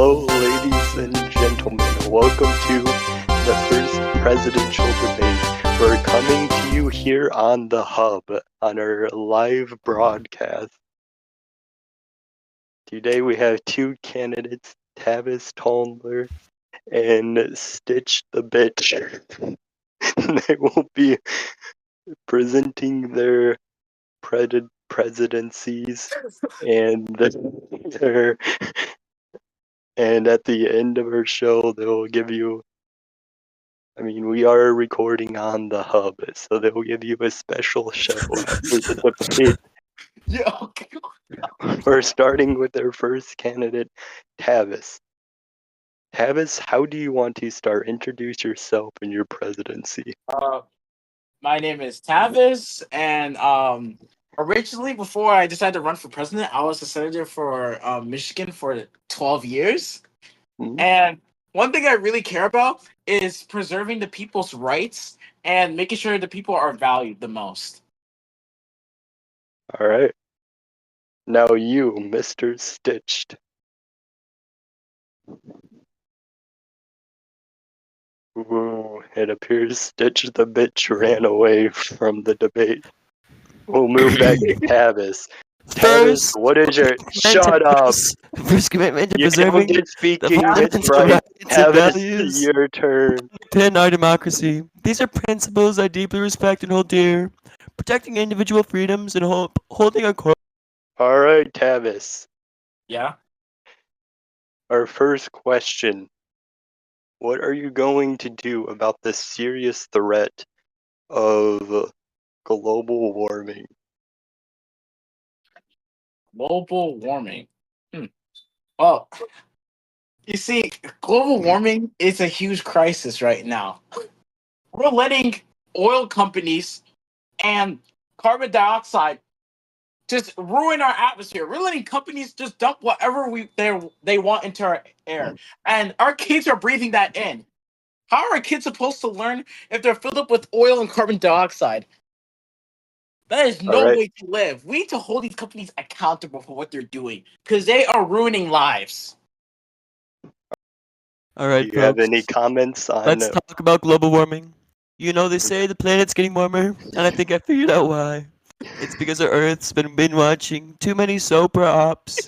Hello, ladies and gentlemen. Welcome to the first presidential debate. We're coming to you here on the Hub on our live broadcast. Today we have two candidates, Tavis Tolner and Stitch the Bitch. They will be presenting their presidencies and their and at the end of our show they'll give you, we are recording on the Hub, so they'll give you a special show after the debate. Yeah, okay. We're starting with our first candidate, Tavis. Tavis, how do you want to start? Introduce yourself and your presidency. My name is Tavis, and originally, before I decided to run for president, I was a senator for Michigan for 12 years. Hmm? And one thing I really care about is preserving the people's rights and making sure the people are valued the most. All right. Now you, Mr. Stitched. Ooh, it appears Stitch the Bitch ran away from the debate. We'll move back to Tavis. Tavis, First, what is your... Shut up! First commitment to You don't preserving get speak the English fundamental right. rights and Tavis, values your turn. within our democracy. These are principles I deeply respect and hold dear. Protecting individual freedoms and holding our core. Alright, Tavis. Yeah. Our first question. What are you going to do about the serious threat of global warming? Global warming. Well, you see, global warming is a huge crisis right now. We're letting oil companies and carbon dioxide just ruin our atmosphere. We're letting companies just dump whatever they want into our air, and our kids are breathing that in. How are our kids supposed to learn if they're filled up with oil and carbon dioxide? That is no Alright, way to live. We need to hold these companies accountable for what they're doing because they are ruining lives. do Alright, you have any folks. comments on... Let's talk about global warming. You know, they say the planet's getting warmer, and I think I figured out why. It's because our Earth's been watching too many soap ops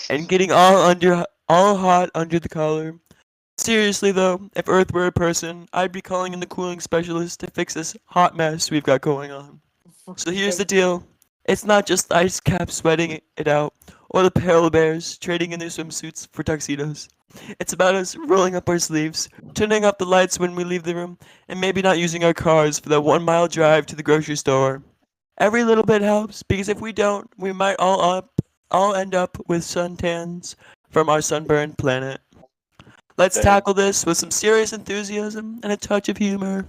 and getting all hot under the collar. Seriously though, if Earth were a person, I'd be calling in the cooling specialist to fix this hot mess we've got going on. So here's the deal. It's not just ice caps sweating it out, or the polar bears trading in their swimsuits for tuxedos. It's about us rolling up our sleeves, turning off the lights when we leave the room, and maybe not using our cars for that 1 mile drive to the grocery store. Every little bit helps, because if we don't, we might all end up with suntans from our sunburned planet. Let's Dang. tackle this with some serious enthusiasm and a touch of humor.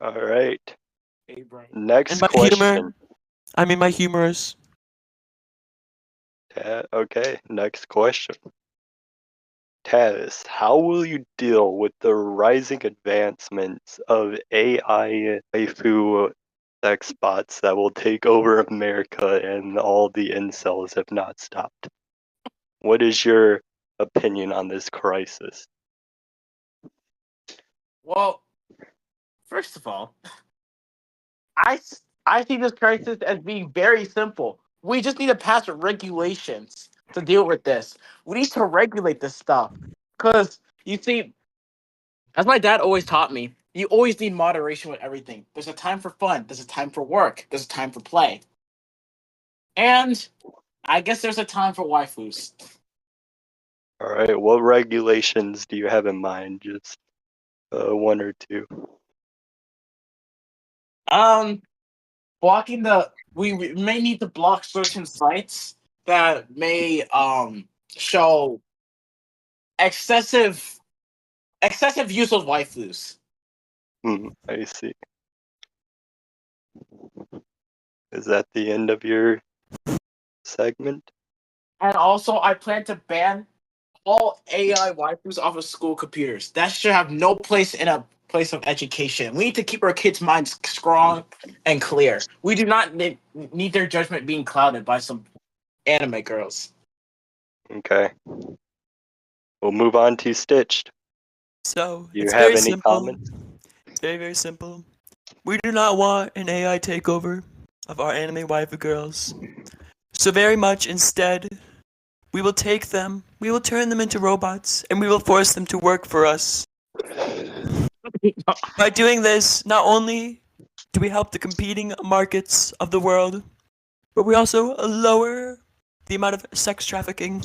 Alright, Hey, Brian. next And by question. humor, I mean my humorous. Okay, next question. Tavis, how will you deal with the rising advancements of AI waifu sex bots that will take over America and all the incels have not stopped? What is your opinion on this crisis? Well, first of all, I I see this crisis as being very simple. We just need to pass regulations to deal with this. We need to regulate this stuff because you see, as my dad always taught me, you always need moderation with everything. There's a time for fun. There's a time for work. There's a time for play, and I guess there's a time for waifus. Alright, what regulations do you have in mind? Just one or two. Um, blocking the we may need to block certain sites that may show excessive use of waifus. I see. Is that the end of your segment? And also, I plan to ban all AI waifus off of school computers. That should have no place in a place of education. We need to keep our kids' minds strong and clear. We do not need their judgment being clouded by some anime girls. Okay. We'll move on to Stitched. So, Do you it's have very any simple. comments? It's very, very simple. We do not want an AI takeover of our anime waifu girls. So very much instead, we will take them, we will turn them into robots, and we will force them to work for us. By doing this, not only do we help the competing markets of the world, but we also lower the amount of sex trafficking.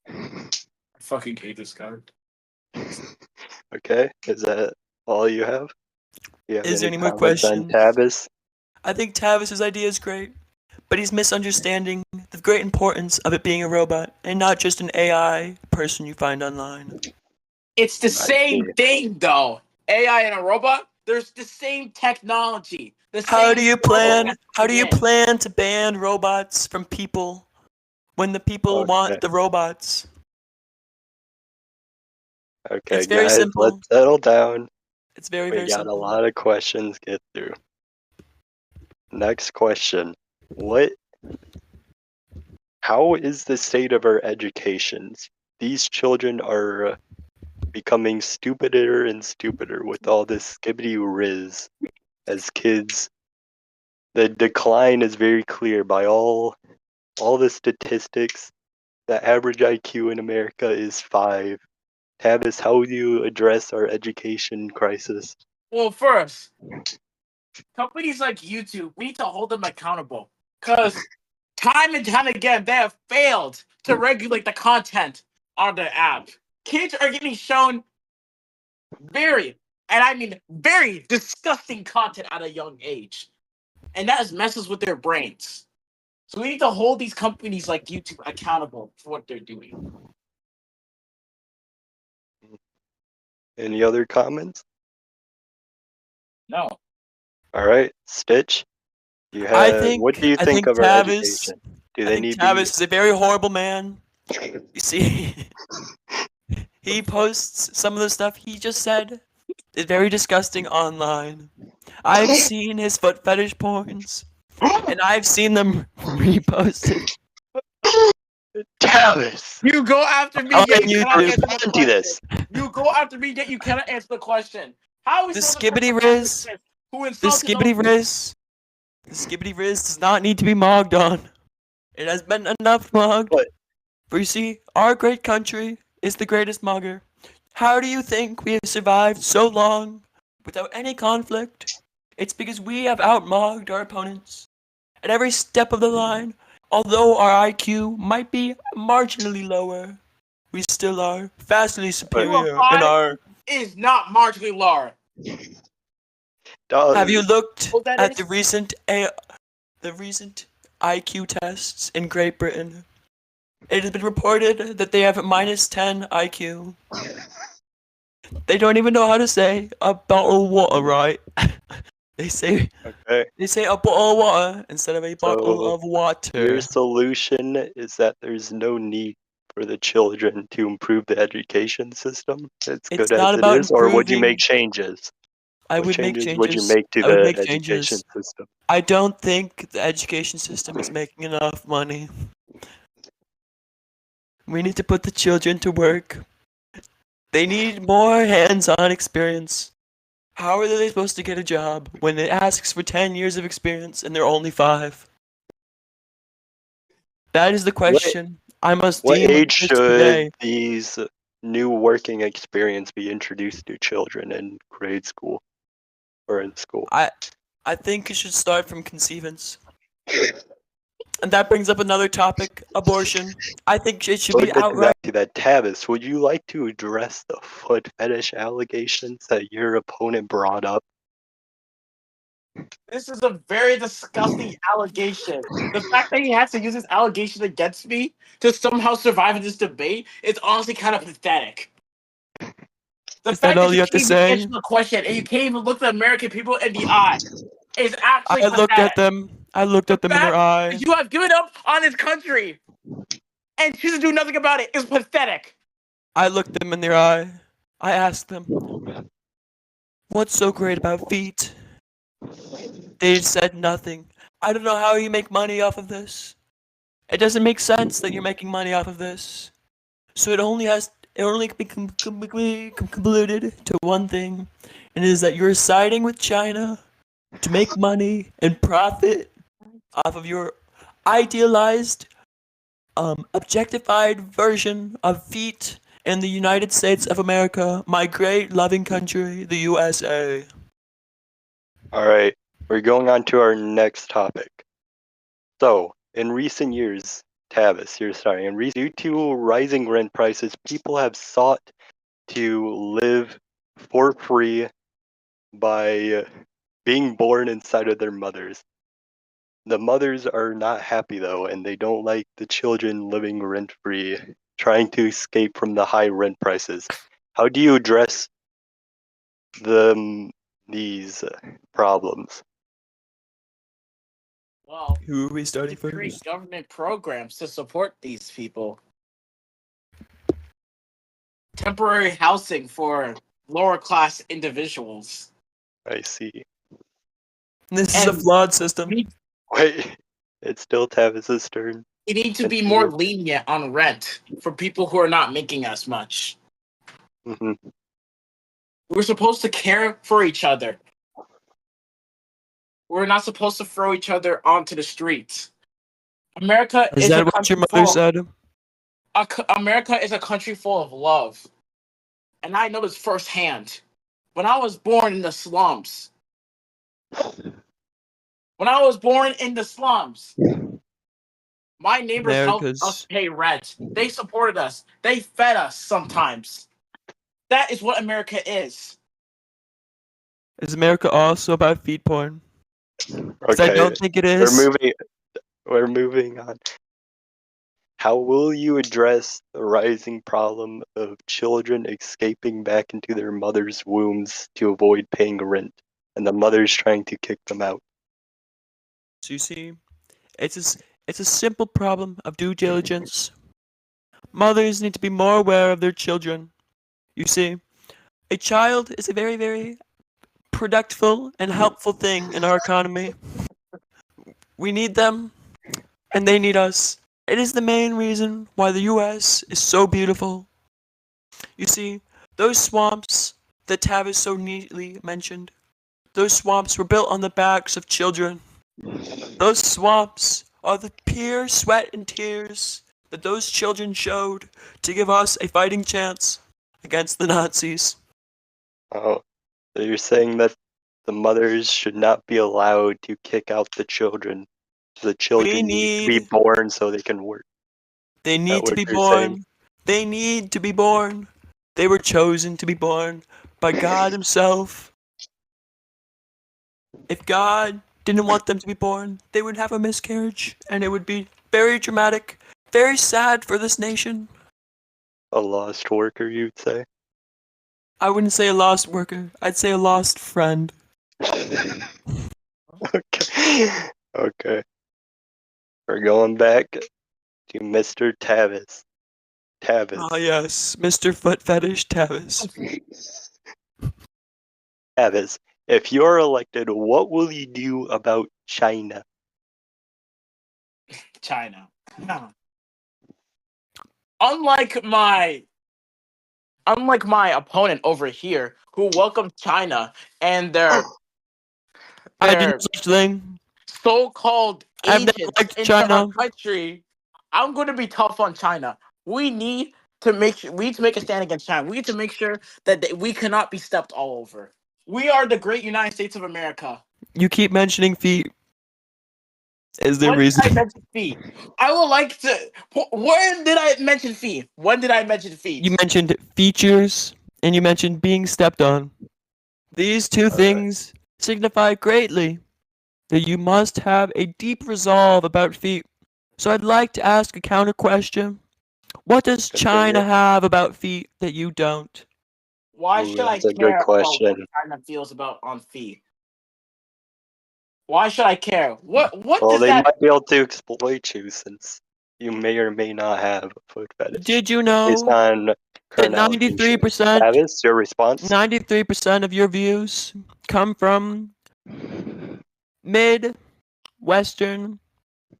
I fucking hate this card. Okay. Is that all you have? Do you have Is there any any more comments on questions? Tavis? I think Tavis's idea is great, but he's misunderstanding the great importance of it being a robot and not just an AI person you find online. It's the I see. same thing, though. AI and a robot, there's the same technology. The How same do you program plan? How do you in. plan to ban robots from people when the people Okay. want the robots? Okay, It's very guys, let's simple. settle down. It's very, We very got a simple. lot of questions to get through. Next question. How is the state of our educations? These children are becoming stupider and stupider with all this skibbity riz as kids. The decline is very clear by all the statistics. The average IQ in America is 5. Tavis, how do you address our education crisis? Well, first, companies like YouTube, we need to hold them accountable. Because time and time again, they have failed to regulate the content on their app. Kids are getting shown very, and I mean very disgusting content at a young age. And that messes with their brains. So we need to hold these companies like YouTube accountable for what they're doing. Any other comments? No. All right, Stitch. I What think do you I think think of our Tavis education? Do I they think need to be? Tavis is a very horrible man. You see, he posts some of the stuff he just said is very disgusting online. I've seen his foot fetish porns, and I've seen them reposted Tavis, You go after me, on yet you cannot YouTube. answer the respond to question. this. You go after me, yet you cannot answer the question. How are we The supposed to trust skibbity a man like riz, this who the insulted those skibbity riz, the skibbity riz does not need to be mogged on. It has been enough mogged. What? For you see, our great country is the greatest mogger. How do you think we have survived so long without any conflict? It's because we have outmogged our opponents at every step of the line. Although our IQ might be marginally lower, we still are vastly But superior in 5 our. is not marginally lower. Have you dog, looked What that at is? the recent IQ tests in Great Britain? It has been reported that they have a minus 10 IQ. They don't even know how to say a bottle of water right. they say okay. they say a bottle of water instead of a bottle So of water. your solution is that there's no need for the children to improve the education system as It's good as not it about is, or would you make improving. changes? I What would make changes would you changes. make to I would the make education changes. system? I don't think the education system is making enough money. We need to put the children to work. They need more hands-on experience. How are they supposed to get a job when it asks for 10 years of experience and they're only 5? That is the What question I must what deem age this should today. these new working experience be introduced to children in grade school or in school? I I think it should start from conceivance. And that brings up another topic, abortion. I think it should We'll be get to that. outright. To that, Tavis, would you like to address the foot fetish allegations that your opponent brought up? This is a very disgusting allegation. The fact that he has to use this allegation against me to somehow survive in this debate is honestly kind of pathetic. The Is that fact that all you you have to can't even say? answer the question and you can't even look the American people in the eye is actually I looked at pathetic. them. I looked The at them in their fact eye. that you have given up on this country and choose to do nothing about it is pathetic. I looked them in their eye. I asked them, "What's so great about feet?" They said nothing. I don't know how you make money off of this. It doesn't make sense that you're making money off of this. So it only can be concluded to one thing, and it is that you're siding with China to make money and profit off of your idealized, objectified version of feet in the United States of America, my great loving country, the USA. All right, we're going on to our next topic. So, in recent years, Tavis, you're starting. Due to rising rent prices, people have sought to live for free by being born inside of their mothers. The mothers are not happy though, and they don't like the children living rent free, trying to escape from the high rent prices. How do you address these problems? Well, Who are we starting to create first? government programs to support these people. Temporary housing for lower class individuals. I see. This is a And flawed system. Wait, it's still Tavis's turn. we need to be Continue. more lenient on rent for people who are not making as much. Hmm. We're supposed to care for each other. We're not supposed to throw each other onto the streets. America Is is a that what your country mother full. said? America is a country full of love, and I know this firsthand. When I was born in the slums, my neighbors helped us America's. pay rent. They supported us. They fed us sometimes. That is what America is. Is America also about feet porn? Because I Okay, don't think it we're is. moving. We're moving on. How will you address the rising problem of children escaping back into their mother's wombs to avoid paying rent, and the mothers trying to kick them out? So you see, it's a simple problem of due diligence. Mothers need to be more aware of their children. You see, a child is a very, very productive and helpful thing in our economy. We need them, and they need us. It is the main reason why the US is so beautiful. You see, those swamps that Tavis so neatly mentioned, those swamps were built on the backs of children. Those swamps are the pure sweat and tears that those children showed to give us a fighting chance against the Nazis. Oh, so you're saying that the mothers should not be allowed to kick out the children. The We children need to be need, born so they can work. they Is that need to what be you're saying? born. They need to be born. They were chosen to be born by God Himself. If God didn't want them to be born, they would have a miscarriage, and it would be very dramatic, very sad for this nation. A lost worker, you'd say? I wouldn't say a lost worker, I'd say a lost friend. Okay. Okay. We're going back to Mr. Tavis. Ah, Tavis. yes, Mr. Foot Fetish Tavis. Tavis, if you're elected, what will you do about China? China. Unlike my opponent over here, who welcomed China and I did no their such thing. so-called I've never agents liked into our China. country, I'm going to be tough on China. We need to make a stand against China. We need to make sure that we cannot be stepped all over. We are the great United States of America. You keep mentioning feet. Is there When did I reason? mention fee? I would like to. When did I mention fee? When did I mention fee? You mentioned features, and you mentioned being stepped on. These two things signify greatly that you must have a deep resolve about feet. So I'd like to ask a counter question. What does China Continue. have about feet that you don't? Why Ooh, should I that's a good care about what question. China feels about on fee? Why should I care? What Well, does they that? might be able to exploit you since you may or may not have a foot fetish Did you based know on that current allegations. 93%, Tavis, your response? 93% of your views come from mid-western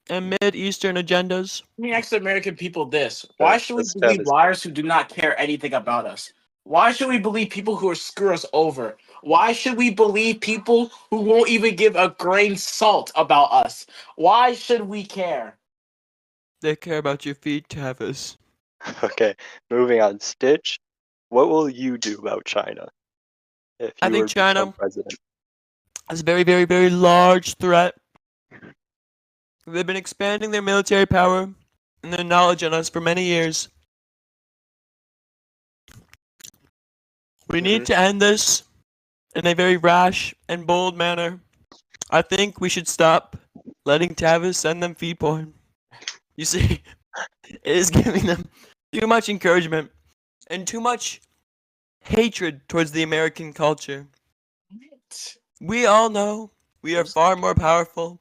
and Mid-Eastern agendas. Let me ask the American people this. Why should we That's believe Tavis. liars who do not care anything about us? Why should we believe people who are screw us over? Why should we believe people who won't even give a grain salt about us? Why should we care? They care about your feet, Tavis. Okay, moving on. Stitch, what will you do about China if I you think were to become China president? is a very, very, very large threat. They've been expanding their military power and their knowledge on us for many years. We need to end this in a very rash and bold manner. I think we should stop letting Tavis send them feed porn. You see, it is giving them too much encouragement and too much hatred towards the American culture. We all know we are far more powerful.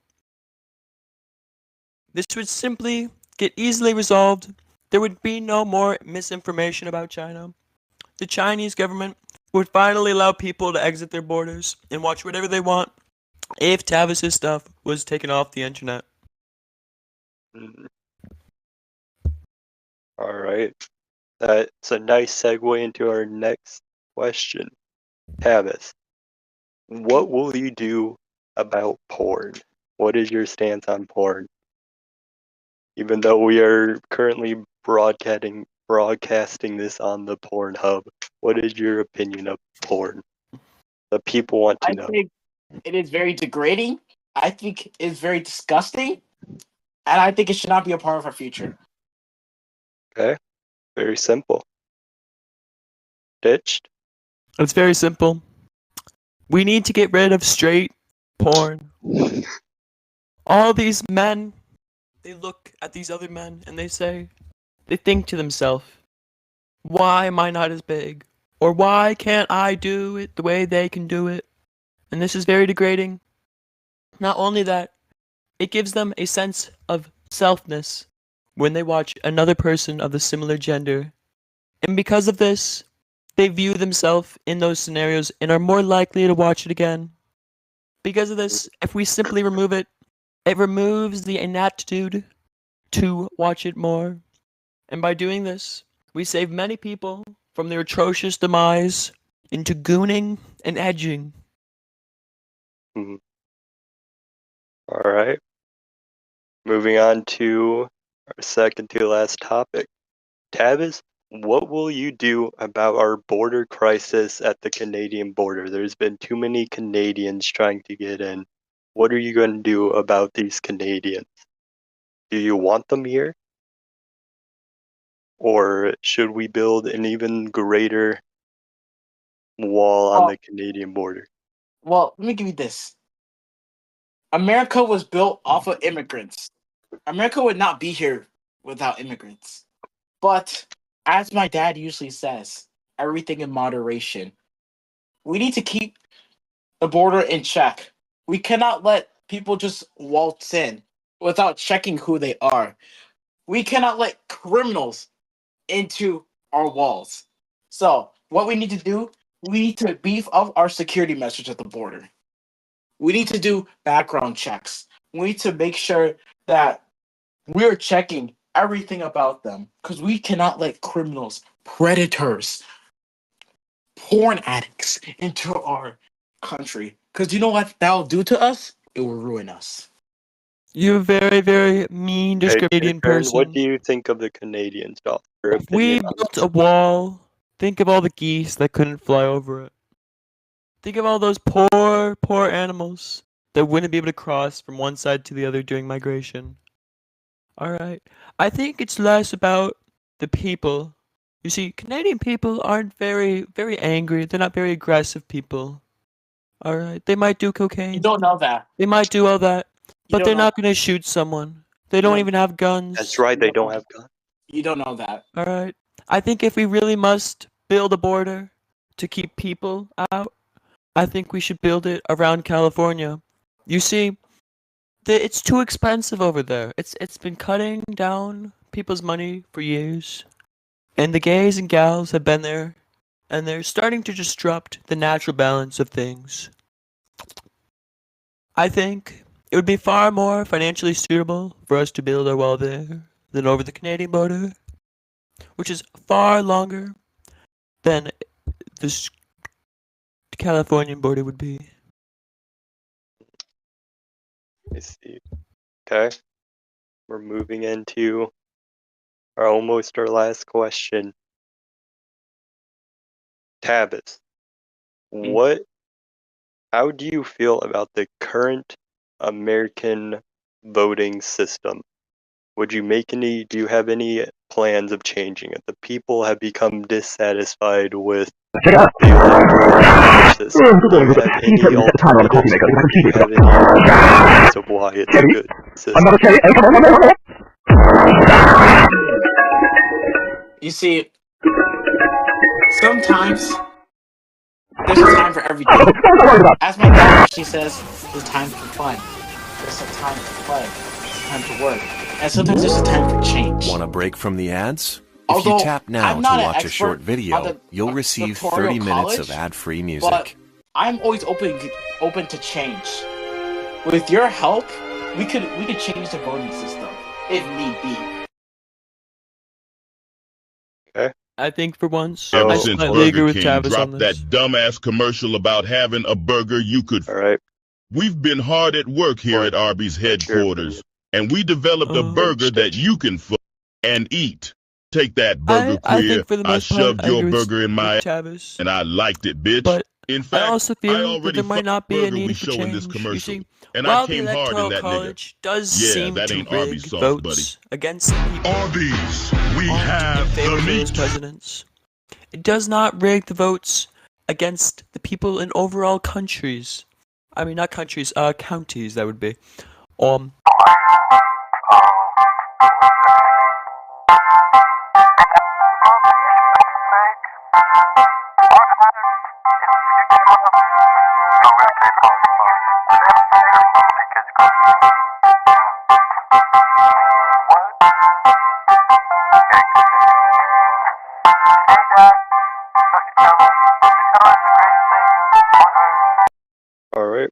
This would simply get easily resolved. There would be no more misinformation about China. The Chinese government would finally allow people to exit their borders and watch whatever they want if Tavis's stuff was taken off the internet. Mm, all right. That's a nice segue into our next question. Tavis, what will you do about porn? What is your stance on porn? Even though we are currently broadcasting this on the Porn Hub, what is your opinion of porn? The people want to I know. think it is very degrading. I think it's very disgusting. And I think it should not be a part of our future. Okay, very simple. Ditched. It's very simple. We need to get rid of straight porn. All these men, they look at these other men and they think to themselves, why am I not as big? Or why can't I do it the way they can do it? And this is very degrading. Not only that, it gives them a sense of selfness when they watch another person of the similar gender. And because of this, they view themselves in those scenarios and are more likely to watch it again. Because of this, if we simply remove it, it removes the inaptitude to watch it more. And by doing this, we save many people from their atrocious demise into gooning and edging. Mhm. All right. Moving on to our second to last topic. Tavis, what will you do about our border crisis at the Canadian border? There's been too many Canadians trying to get in. What are you going to do about these Canadians? Do you want them here? Or should we build an even greater wall on Well, the Canadian border? well, let me give you this. America was built off of immigrants. America would not be here without immigrants. But as my dad usually says, everything in moderation. We need to keep the border in check. We cannot let people just waltz in without checking who they are. We cannot let criminals into our walls. So, what we need to do, we need to beef up our security measures at the border. We need to do background checks. We need to make sure that we're checking everything about them because we cannot let criminals, predators, porn addicts into our country. Because you know what that'll do to us? It will ruin us. You're a very, very mean, Hey, discriminating Aaron, what person. do you think of the Canadians, Josh? Your If we opinion on built this? a wall, think of all the geese that couldn't fly over it. Think of all those poor, poor animals that wouldn't be able to cross from one side to the other during migration. Alright. I think it's less about the people. You see, Canadian people aren't very, very angry. They're not very aggressive people. Alright. They might do You cocaine. don't know that. They might do all that. You But don't they're know. not gonna shoot someone. They You don't don't. even have That's guns. right, You they don't don't know. have guns. You don't know that. Alright. I think if we really must build a border to keep people out, I think we should build it around California. You see, it's too expensive over there. It's been cutting down people's money for years. And the gays and gals have been there, and they're starting to disrupt the natural balance of things. I think It would be far more financially suitable for us to build our wall there than over the Canadian border, which is far longer than this Californian border would be. I see. Okay. We're moving into our last question. Tavis, Mm. how do you feel about the current American voting system? Do you have any plans of changing it? The people have become dissatisfied with the electoral college system. Do you have any alternatives? Do you have any reasons of why it's a good system? You see, sometimes there's a time for everything. As my dad actually says, there's a time for fun. There's a time to play. There's a time to work. And sometimes there's a time for change. Want a break from the ads? If you Although tap now I'm to not an watch a short expert on video, the you'll receive electoral 30 minutes of college, ad-free but music. I'm always open to change. With your help, we could change the voting system if need be. Okay. I think for once, Ever I since slightly agree Burger with King Tavis on dropped that this. dumbass commercial about having a burger you could. All right. We've been hard at work here What- at Arby's what's your headquarters, and we developed a burger that you can and eat. Take that, Burger I Queer. think for the I most part, shoved I your agree burger in with my Tavis, and I liked it, bitch. but In I fact, also I feel that already there might fucked not the be a burger we need for show in this change. You commercial, see, and I while the came hard in Electoral that nigga. College does Yeah, seem that to ain't Arby's rig sauce, votes buddy. against the people Arby's, we and in have favor the of those meat. presidents, it does not rig the votes against the people in overall countries. I mean, not countries, counties, that would be. Um, All right.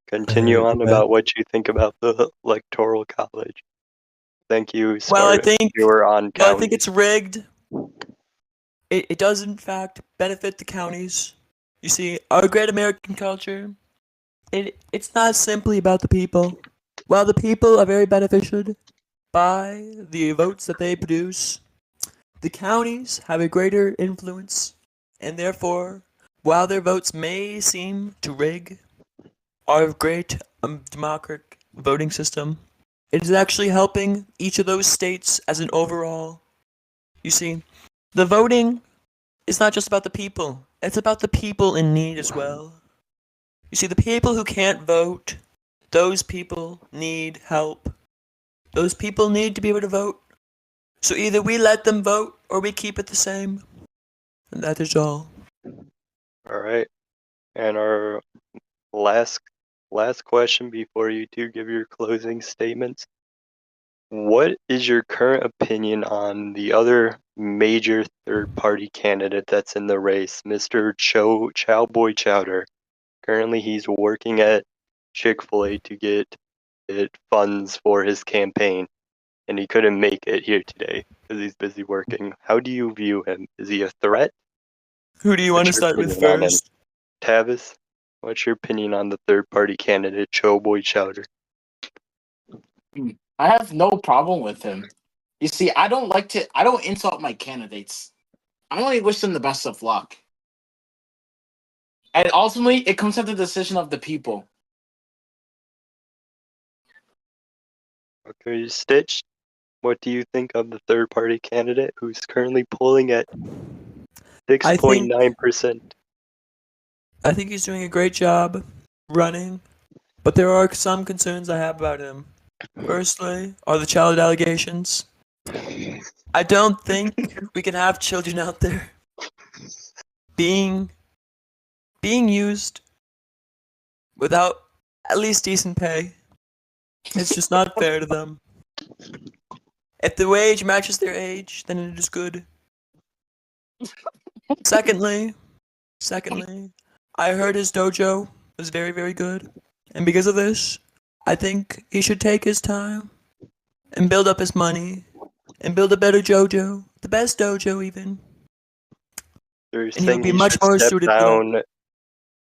Continue on about what you think about the electoral college. Thank you, well, I Sparta. think, You were on well, I think county. it's rigged. It does, in fact, benefit the counties. You see, our great American culture, it's not simply about the people. While the people are very benefited by the votes that they produce, the counties have a greater influence, and therefore, while their votes may seem to rig our great democratic voting system, it is actually helping each of those states as an overall. You see, the voting is not just about the people, it's about the people in need as well. You see, the people who can't vote, those people need help. Those people need to be able to vote. So either we let them vote or we keep it the same. And that is all. All right. And our last question before you two give your closing statements. What is your current opinion on the other major third-party candidate that's in the race, Mr. Chowboy Chowder? Currently, he's working at Chick-fil-A to get funds for his campaign, and he couldn't make it here today because he's busy working. How do you view him? Is he a threat? Who do you want to What's your start with opinion on him? first? Tavis, what's your opinion on the third-party candidate, Chowboy Chowder? I have no problem with him. You see, I don't insult my candidates. I only wish them the best of luck. And ultimately, it comes to the decision of the people. Okay, Stitch, what do you think of the third-party candidate who's currently polling at I think 6.9%? I think he's doing a great job running, but there are some concerns I have about him. Firstly, are the child allegations. I don't think we can have children out there being used without at least decent pay. It's just not fair to them. If the wage matches their age, then it is good. Secondly, I heard his dojo was very, very good. And because of this, I think he should take his time and build up his money and build a better dojo, the best dojo even, You're and he'll saying be he much should more step suited for that. down.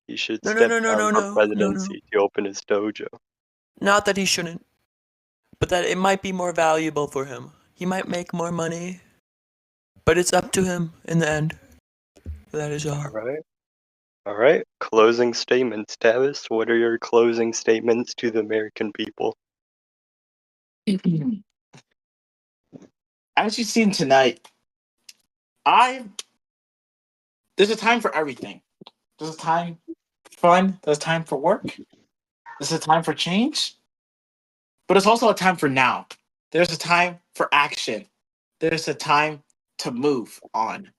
He should No, no, step no, no, down no, from no, no, no. presidency to open his dojo. Not that he shouldn't, but that it might be more valuable for him. He might make more money, but it's up to him in the end. That is all. All right. All right. Closing statements, Tavis. What are your closing statements to the American people? As you've seen tonight, I there's a time for everything. There's a time for fun. There's a time for work. There's a time for change. But it's also a time for now. There's a time for action. There's a time to move on.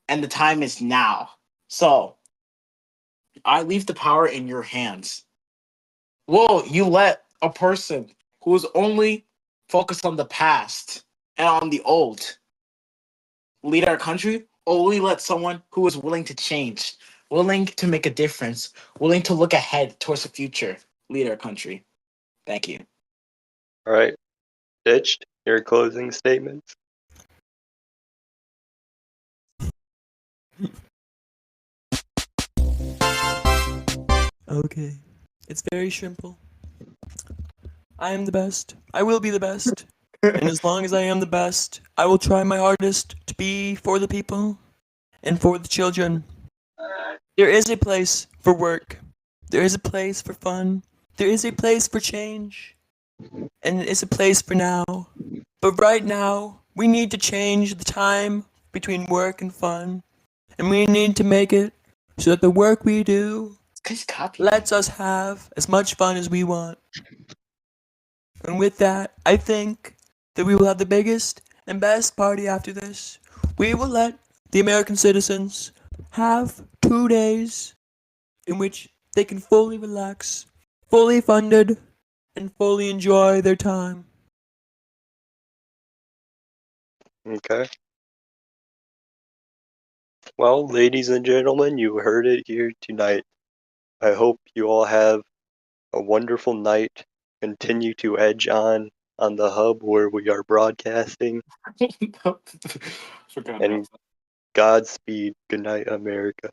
And the time is now. So I leave the power in your hands. Will you let a person who is only focused on the past and on the old lead our country? Or will you let someone who is willing to change, willing to make a difference, willing to look ahead towards the future lead our country? Thank you. All right. Ditched. Your closing statements. Okay. It's very simple. I am the best. I will be the best. And as long as I am the best, I will try my hardest to be for the people and for the children. There is a place for work. There is a place for fun. There is a place for change. And it is a place for now. But right now, we need to change the time between work and fun. And we need to make it so that the work we do Guys, copy. lets us have as much fun as we want. And with that, I think that we will have the biggest and best party after this. We will let the American citizens have 2 days in which they can fully relax, fully funded, and fully enjoy their time. Okay. Well, ladies and gentlemen, you heard it here tonight. I hope you all have a wonderful night. Continue to edge on the hub where we are broadcasting. Forgot about And Godspeed. Good night, America.